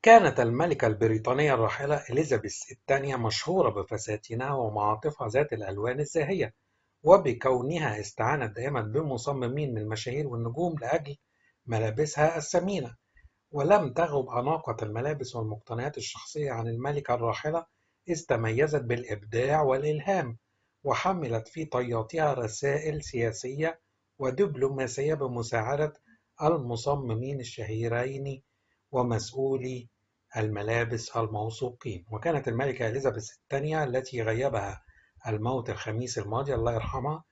كانت الملكة البريطانية الراحلة إليزابيث الثانية مشهورة بفساتينها ومعاطفها ذات الألوان الزاهية، وبكونها استعانت دائما بمصممين من المشاهير والنجوم لأجل ملابسها الثمينة. ولم تغب أناقة الملابس والمقتنيات الشخصية عن الملكة الراحلة، إذ تميزت بالإبداع والإلهام، وحملت في طياتها رسائل سياسية ودبلوماسية بمساعدة المصممين الشهيرين ومسؤولي الملابس الموثوقين. وكانت الملكة إليزابيث الثانية التي غيبها الموت الخميس الماضي الله يرحمها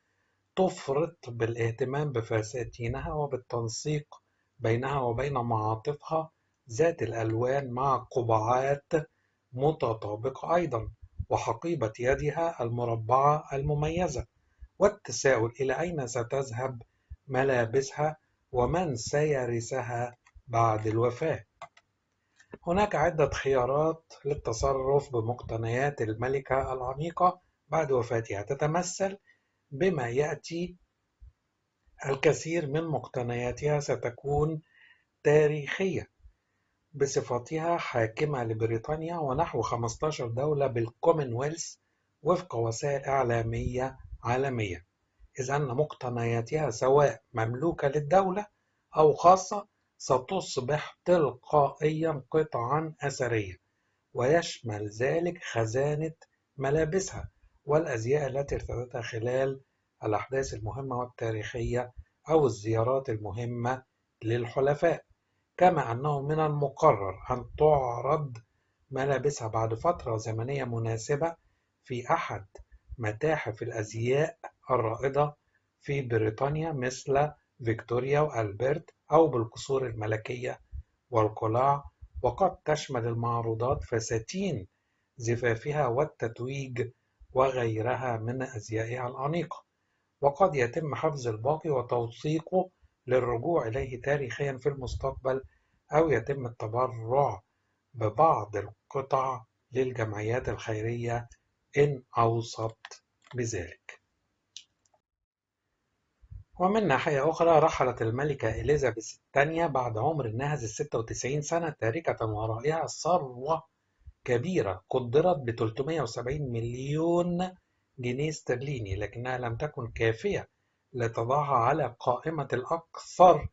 تفرط بالاهتمام بفساتينها وبالتنسيق بينها وبين معاطفها ذات الألوان مع قبعات متطابقة أيضا، وحقيبة يدها المربعة المميزة، والتساؤل إلى أين ستذهب ملابسها ومن سيرثها بعد الوفاة. هناك عدة خيارات للتصرف بمقتنيات الملكة العميقة بعد وفاتها، تتمثل بما يأتي: الكثير من مقتنياتها ستكون تاريخية بصفتها حاكمة لبريطانيا ونحو 15 دولة بالكومنولث وفق وسائل إعلامية عالمية، إذ أن مقتنياتها سواء مملوكة للدولة أو خاصة ستصبح تلقائيا قطعا أثرية، ويشمل ذلك خزانة ملابسها والأزياء التي ارتدتها خلال الأحداث المهمة والتاريخية أو الزيارات المهمة للحلفاء. كما أنه من المقرر أن تعرض ملابسها بعد فترة زمنية مناسبة في أحد متاحف الأزياء الرائدة في بريطانيا مثل فيكتوريا وألبرت، أو بالقصور الملكية والقلاع. وقد تشمل المعروضات فساتين زفافها والتتويج وغيرها من أزيائها الأنيقة، وقد يتم حفظ الباقي وتوثيقه للرجوع إليه تاريخيا في المستقبل، أو يتم التبرع ببعض القطع للجمعيات الخيرية إن أوصت بذلك. ومن ناحية أخرى، رحلت الملكة إليزابيث الثانية بعد عمر ناهز 96 سنة، تاركة وراءها ثروة كبيرة قدرت ب 370 مليون جنيه استرليني، لكنها لم تكن كافية لتضعها على قائمة الأكثر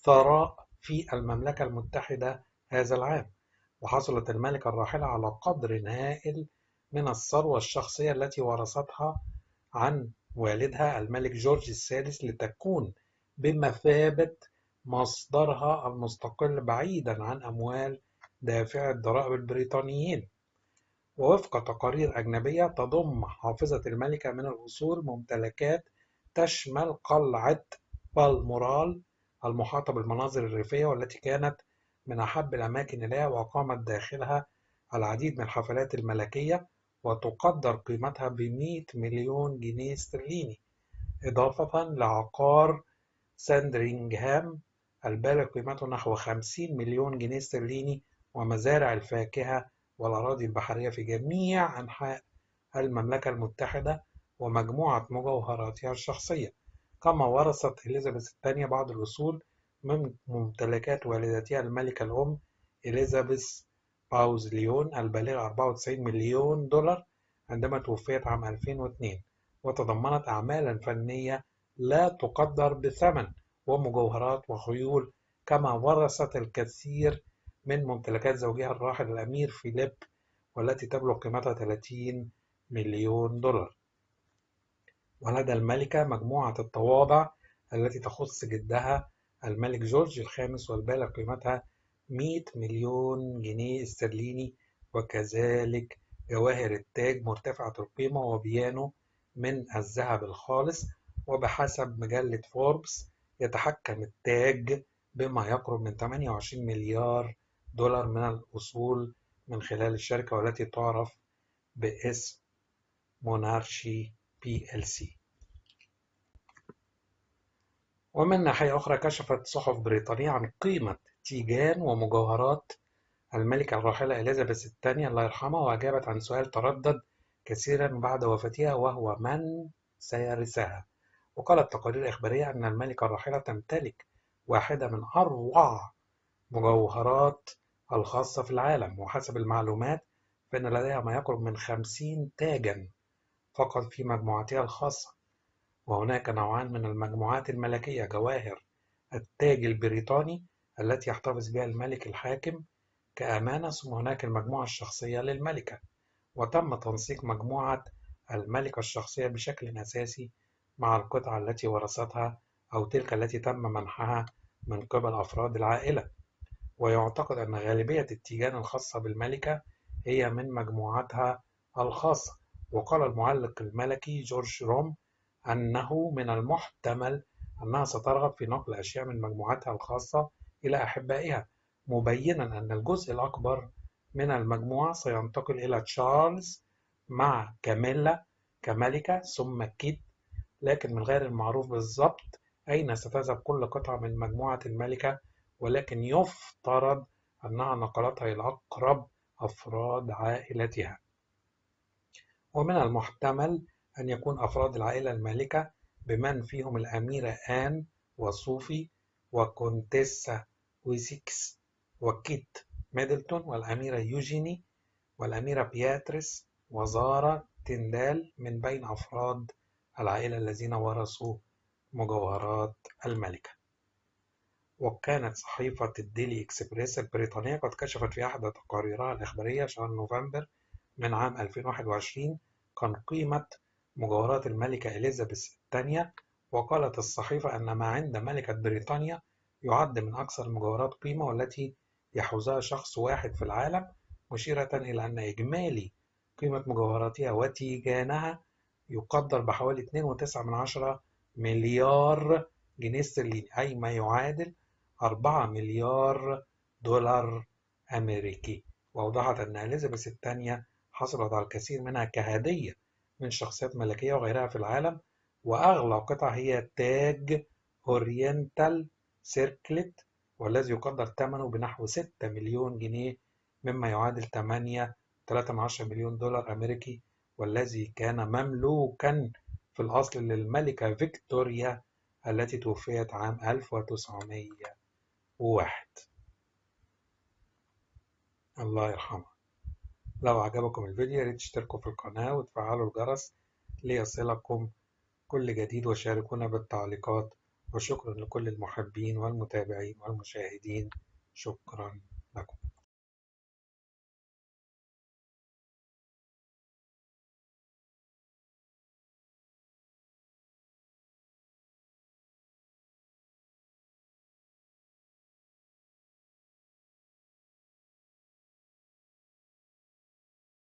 ثراء في المملكة المتحدة هذا العام. وحصلت الملكة الراحلة على قدر هائل من الثروة الشخصية التي ورثتها عن والدها الملك جورج الثالث، لتكون بمثابة مصدرها المستقل بعيدا عن أموال دافعي الضرائب البريطانيين. ووفق تقارير أجنبية، تضم حافظة الملكة من الأصول ممتلكات تشمل قلعة بالمورال المحاطة بالمناظر الريفية، والتي كانت من أحب الأماكن إليها، وأقامت داخلها العديد من الحفلات الملكية، وتقدر قيمتها ب100 مليون جنيه استرليني، إضافة لعقار ساندرينغهام البالغ قيمته نحو 50 مليون جنيه استرليني، ومزارع الفاكهة والأراضي البحرية في جميع أنحاء المملكة المتحدة، ومجموعة مجوهراتها الشخصية. كما ورثت إليزابيث الثانية بعض الأصول من ممتلكات والدتها الملكة الأم إليزابيث باوز ليون البالغة 94 مليون دولار عندما توفيت عام 2002، وتضمنت أعمالا فنية لا تقدر بثمن ومجوهرات وخيول. كما ورثت الكثير من ممتلكات زوجها الراحل الأمير فيليب، والتي تبلغ قيمتها 30 مليون دولار. ولدى الملكة مجموعة الطوابع التي تخص جدها الملك جورج الخامس، والبالغ قيمتها 100 مليون جنيه استرليني، وكذلك جواهر التاج مرتفعة القيمة وبيانو من الذهب الخالص. وبحسب مجلة فوربس، يتحكم التاج بما يقرب من 28 مليار دولار من الأصول من خلال الشركة، والتي تعرف باسم مونارشي PLC. ومن ناحية أخرى، كشفت صحف بريطانية عن قيمة تيجان ومجوهرات الملكة الراحلة إليزابيث الثانية الله يرحمها، وأجابت عن سؤال تردد كثيرا بعد وفاتها، وهو من سيرثها. وقالت تقارير إخبارية أن الملكة الراحلة تمتلك واحدة من أروع مجوهرات الخاصة في العالم، وحسب المعلومات فإن لديها ما يقرب من 50 تاجا فقط في مجموعتها الخاصة. وهناك نوعان من المجموعات الملكية: جواهر التاج البريطاني التي يحتفظ بها الملك الحاكم كأمانة، ثم هناك المجموعة الشخصية للملكة. وتم تنسيق مجموعة الملكة الشخصية بشكل أساسي مع القطع التي ورثتها أو تلك التي تم منحها من قبل أفراد العائلة. ويعتقد أن غالبية التيجان الخاصة بالملكة هي من مجموعتها الخاصة. وقال المعلق الملكي جورج روم أنه من المحتمل أنها سترغب في نقل أشياء من مجموعتها الخاصة إلى أحبائها، مبينا أن الجزء الأكبر من المجموعة سينتقل إلى تشارلز مع كاميلا كملكة ثم كيت، لكن من غير المعروف بالضبط أين ستذهب كل قطعة من مجموعة الملكة، ولكن يفترض أنها نقلتها إلى أقرب أفراد عائلتها. ومن المحتمل أن يكون أفراد العائلة المالكة بمن فيهم الأميرة آن وصوفي وكونتيسا ويسيكس وكيت ميدلتون والأميرة يوجيني والأميرة بياتريس وزارة تيندال من بين أفراد العائلة الذين ورثوا مجوهرات الملكة. وكانت صحيفة الديلي إكسبريس البريطانية قد كشفت في أحد تقاريرها الإخبارية شهر نوفمبر من عام 2021 كان قيمة مجوهرات الملكة إليزابيث الثانية. وقالت الصحيفة أن ما عند ملكة بريطانيا يعد من أكثر المجوهرات قيمة والتي يحوزها شخص واحد في العالم، مشيرة إلى أن إجمالي قيمة مجوهراتها وتيجانها يقدر بحوالي 2.9 مليار جنيه استرليني، أي ما يعادل 4 مليار دولار أمريكي. وأوضحت أن إليزابيث الثانية حصلت على الكثير منها كهدية من شخصيات ملكية وغيرها في العالم، وأغلى قطعة هي تاج أورينتال سيركلت، والذي يقدر ثمنه بنحو 6 مليون جنيه مما يعادل 8.3 مليون دولار أمريكي، والذي كان مملوكا في الأصل للملكة فيكتوريا التي توفيت عام 1901. الله يرحمها. لو عجبكم الفيديو ياريت تشتركوا في القناة وتفعلوا الجرس ليصلكم كل جديد، وشاركونا بالتعليقات. وشكرا لكل المحبين والمتابعين والمشاهدين. شكرا لكم.